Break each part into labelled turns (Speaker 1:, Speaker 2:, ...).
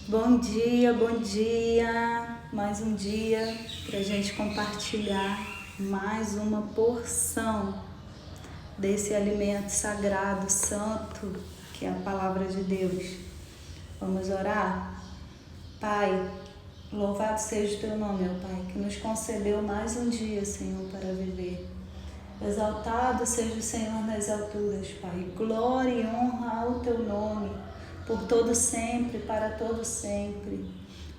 Speaker 1: Bom dia! Mais um dia para a gente compartilhar mais uma porção desse alimento sagrado, santo, que é a Palavra de Deus. Vamos orar? Pai, louvado seja o Teu nome, ó Pai, que nos concedeu mais um dia, Senhor, para viver. Exaltado seja o Senhor nas alturas, Pai. Glória e honra ao Teu nome, por todo sempre, para todo sempre.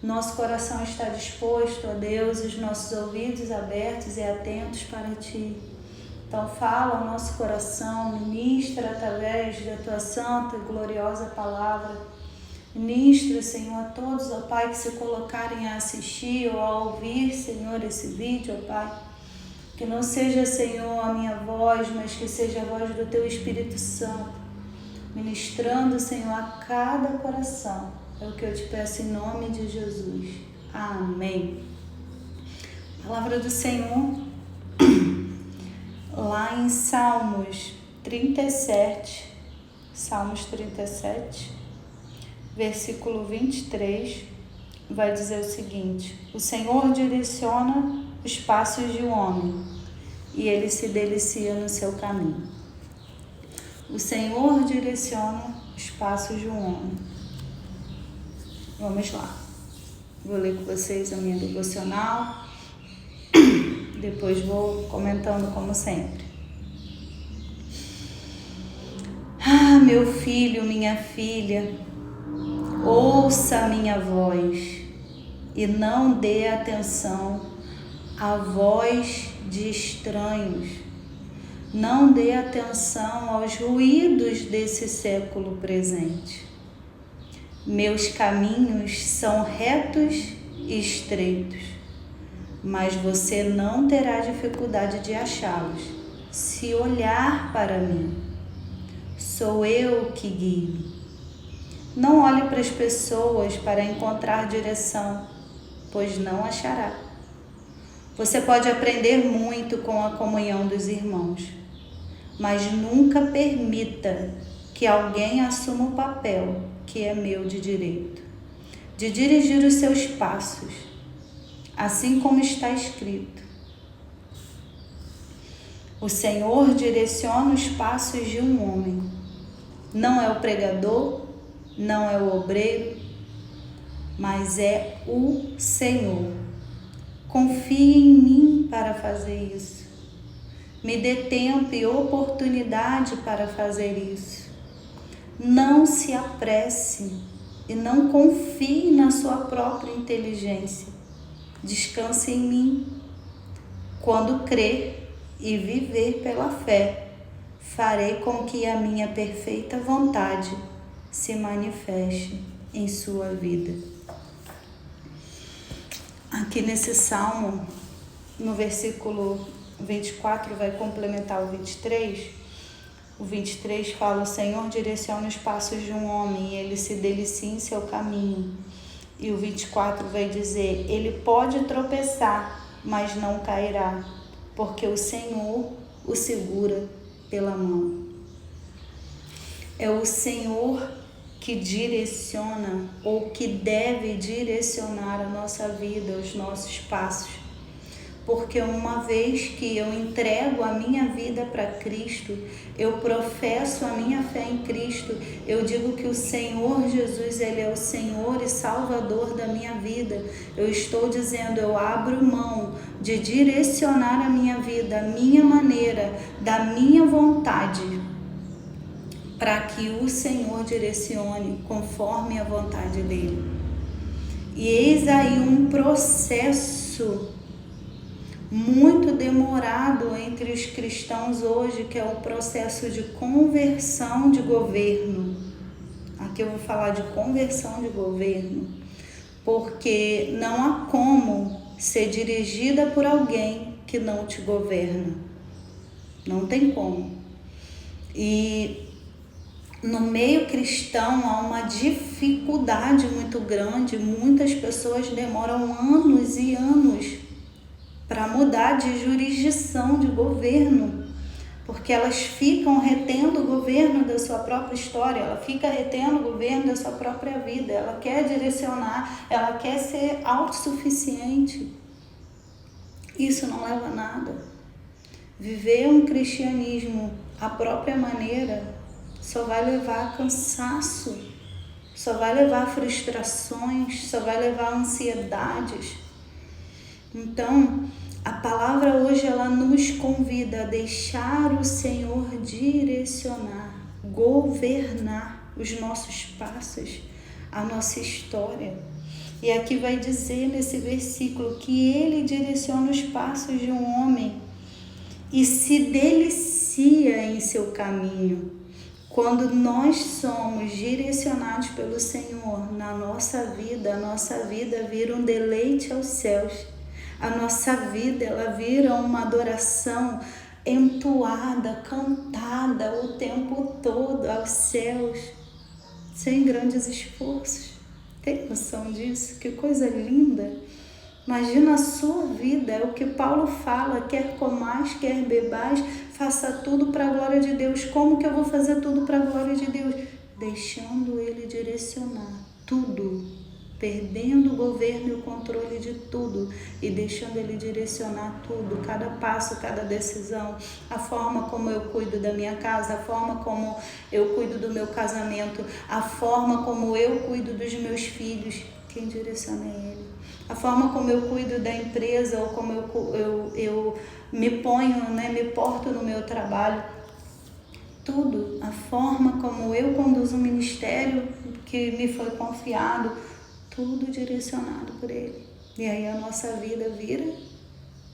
Speaker 1: Nosso coração está disposto, ó Deus, os nossos ouvidos abertos e atentos para Ti. Então fala ao nosso coração, ministra através da Tua santa e gloriosa palavra. Ministra, Senhor, a todos, ó Pai, que se colocarem a assistir ou a ouvir, Senhor, esse vídeo, ó Pai. Que não seja, Senhor, a minha voz, mas que seja a voz do Teu Espírito Santo, ministrando, Senhor, a cada coração. É o que eu te peço em nome de Jesus. Amém. Palavra do Senhor, lá em Salmos 37, versículo 23, vai dizer o seguinte: o Senhor direciona os passos de um homem e ele se delicia no seu caminho. O Senhor direciona os passos de um homem. Vamos lá. Vou ler com vocês a minha devocional. Depois vou comentando como sempre. Ah, meu filho, minha filha, ouça a minha voz e não dê atenção à voz de estranhos. Não dê atenção aos ruídos desse século presente. Meus caminhos são retos e estreitos, mas você não terá dificuldade de achá-los se olhar para mim. Sou eu que guio. Não olhe para as pessoas para encontrar direção, pois não achará. Você pode aprender muito com a comunhão dos irmãos, mas nunca permita que alguém assuma o papel que é meu de direito, de dirigir os seus passos, assim como está escrito. O Senhor direciona os passos de um homem. Não é o pregador, não é o obreiro, mas é o Senhor. Confie em mim para fazer isso. Me dê tempo e oportunidade para fazer isso. Não se apresse e não confie na sua própria inteligência. Descanse em mim. Quando crer e viver pela fé, farei com que a minha perfeita vontade se manifeste em sua vida. Aqui nesse salmo, no versículo 24, vai complementar o 23. O 23 fala: o Senhor direciona os passos de um homem e ele se delicia em seu caminho. E o 24 vai dizer: ele pode tropeçar, mas não cairá, porque o Senhor o segura pela mão. É o Senhor que direciona ou que deve direcionar a nossa vida, os nossos passos. Porque uma vez que eu entrego a minha vida para Cristo, eu professo a minha fé em Cristo, eu digo que o Senhor Jesus, Ele é o Senhor e Salvador da minha vida. Eu estou dizendo, eu abro mão de direcionar a minha vida, a minha maneira, da minha vontade, para que o Senhor direcione conforme a vontade dEle. E eis aí um processo muito demorado entre os cristãos hoje, que é o processo de conversão de governo. Aqui eu vou falar de conversão de governo, porque não há como ser dirigida por alguém que não te governa. Não tem como. E no meio cristão há uma dificuldade muito grande. Muitas pessoas demoram anos e anos para mudar de jurisdição, de governo, porque elas ficam retendo o governo da sua própria história, ela fica retendo o governo da sua própria vida, ela quer direcionar, ela quer ser autossuficiente. Isso não leva a nada. Viver um cristianismo à própria maneira só vai levar a cansaço, só vai levar a frustrações, só vai levar a ansiedades. Então, a palavra hoje ela nos convida a deixar o Senhor direcionar, governar os nossos passos, a nossa história. E aqui vai dizer nesse versículo que ele direciona os passos de um homem e se delicia em seu caminho. Quando nós somos direcionados pelo Senhor na nossa vida, a nossa vida vira um deleite aos céus. A nossa vida, ela vira uma adoração entoada, cantada o tempo todo aos céus, sem grandes esforços. Tem noção disso? Que coisa linda! Imagina a sua vida, é o que Paulo fala, quer comais, quer bebais, faça tudo para a glória de Deus. Como que eu vou fazer tudo para a glória de Deus? Deixando Ele direcionar tudo, perdendo o governo e o controle de tudo e deixando Ele direcionar tudo, cada passo, cada decisão, a forma como eu cuido da minha casa, a forma como eu cuido do meu casamento, a forma como eu cuido dos meus filhos. Quem direciona é Ele. A forma como eu cuido da empresa ou como eu me ponho, me porto no meu trabalho. Tudo, a forma como eu conduzo o ministério que me foi confiado, tudo direcionado por Ele. E aí a nossa vida vira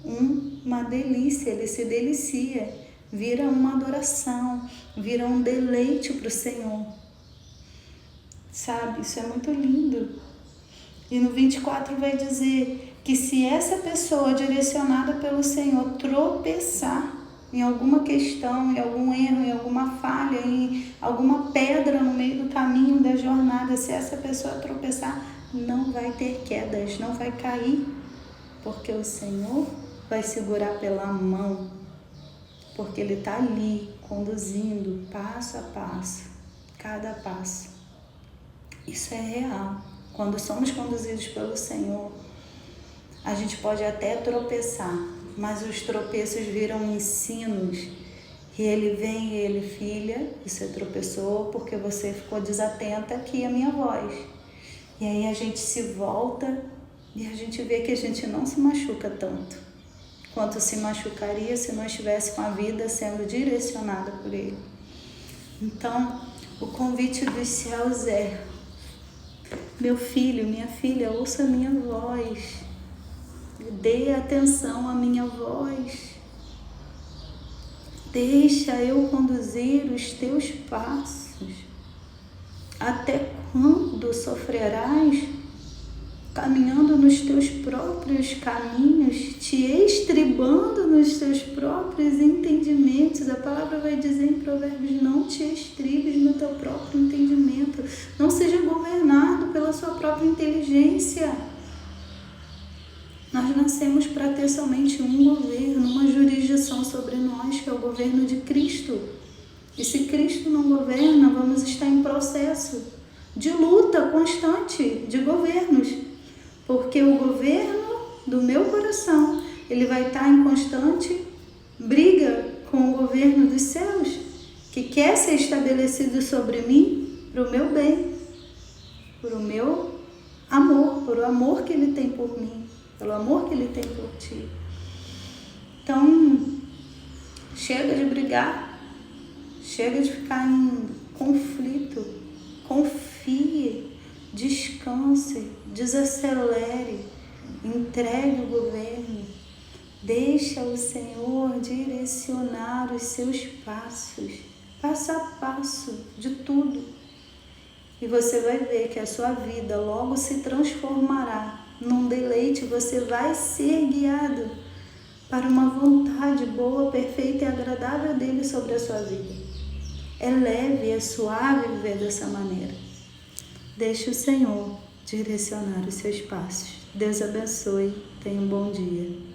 Speaker 1: uma delícia, Ele se delicia, vira uma adoração, vira um deleite para o Senhor. Sabe, isso é muito lindo. E no 24 vai dizer que se essa pessoa direcionada pelo Senhor tropeçar em alguma questão, em algum erro, em alguma falha, em alguma pedra no meio do caminho da jornada, se essa pessoa tropeçar, não vai ter quedas, não vai cair, porque o Senhor vai segurar pela mão, porque Ele está ali conduzindo passo a passo, cada passo. Isso é real. Quando somos conduzidos pelo Senhor, a gente pode até tropeçar, mas os tropeços viram ensinos. E Ele vem e Ele, filha, você tropeçou porque você ficou desatenta aqui à minha voz. E aí a gente se volta e a gente vê que a gente não se machuca tanto quanto se machucaria se não estivesse com a vida sendo direcionada por Ele. Então, o convite dos céus é: meu filho, minha filha, ouça a minha voz, dê atenção à minha voz, deixa eu conduzir os teus passos. Até quando sofrerás caminhando nos teus próprios caminhos, te estribando nos teus próprios entendimentos? A palavra vai dizer em Provérbios: não te estribes no teu próprio entendimento, não seja governado pela sua própria inteligência. Nós nascemos para ter somente um governo, uma jurisdição sobre nós, que é o governo de Cristo. E se Cristo não governa, vamos estar em processo de luta constante de governos, porque o governo do meu coração, ele vai estar em constante briga com o governo dos céus, que quer ser estabelecido sobre mim para o meu bem, para o meu amor, por o amor que Ele tem por mim, pelo amor que Ele tem por ti. Então, chega de brigar, chega de ficar em conflito, confie, descanse, desacelere, entregue o governo, deixa o Senhor direcionar os seus passos, passo a passo de tudo. E você vai ver que a sua vida logo se transformará num deleite, você vai ser guiado para uma vontade boa, perfeita e agradável dele sobre a sua vida. É leve, é suave viver dessa maneira. Deixe o Senhor direcionar os seus passos. Deus abençoe. Tenha um bom dia.